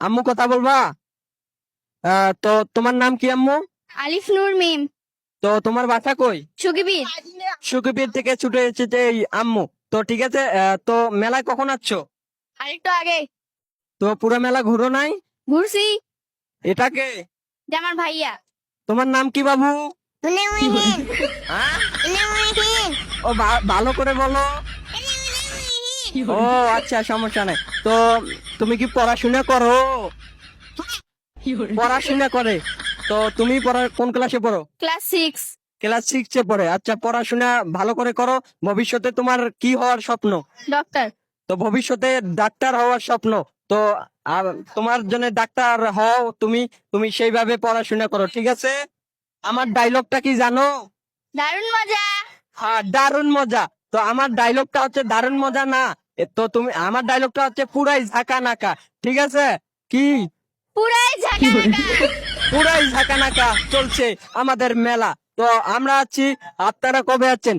আম্মু কথা বলবা? তো তোমার নাম কি আম্মু? আলিফ নূর মিম। তো তোমার বাসা কই? সুকিবির। সুখবীর থেকে ছুটে এসেছে এই আম্মু। তো ঠিক আছে, তো মেলায় কখন আসছো? আরেকটু আগে। তো পুরো মেলা ঘুরো নাই? ঘুরছি। এটাকে যে আমার ভাইয়া। তোমার নাম কি বাবু? হ্যাঁ? ও ভালো করে বলো। ও আচ্ছা, সমস্যা নাই। তো তুমি কি পড়াশোনা করো? পড়াশোনা করে? তো তুমি কোন ক্লাসে পড়ো? ক্লাস 6। ক্লাস 6-এ পড়ে। আচ্ছা, পড়াশোনা ভালো করে করো। ভবিষ্যতে তোমার কি হওয়ার স্বপ্ন? ডক্টর। তো ভবিষ্যতে ডাক্তার হওয়ার স্বপ্ন। তো আর তোমার জন্য ডাক্তার হও তুমি। তুমি সেইভাবে পড়াশোনা করো, ঠিক আছে? আমার ডায়লগটা কি জানো? দারুণ মজা। হ্যাঁ, দারুণ মজা। তো আমার ডায়লগটা হচ্ছে দারুণ মজা না। তো তুমি, আমার ডায়লগটা হচ্ছে পুরাই ঝাঁকা নাকা, ঠিক আছে? কি? পুরাই ঝাঁকানাকা। পুরাই ঝাঁকা নাকা চলছে আমাদের মেলা। তো আমরা আছি, আপনারা কবে আছেন?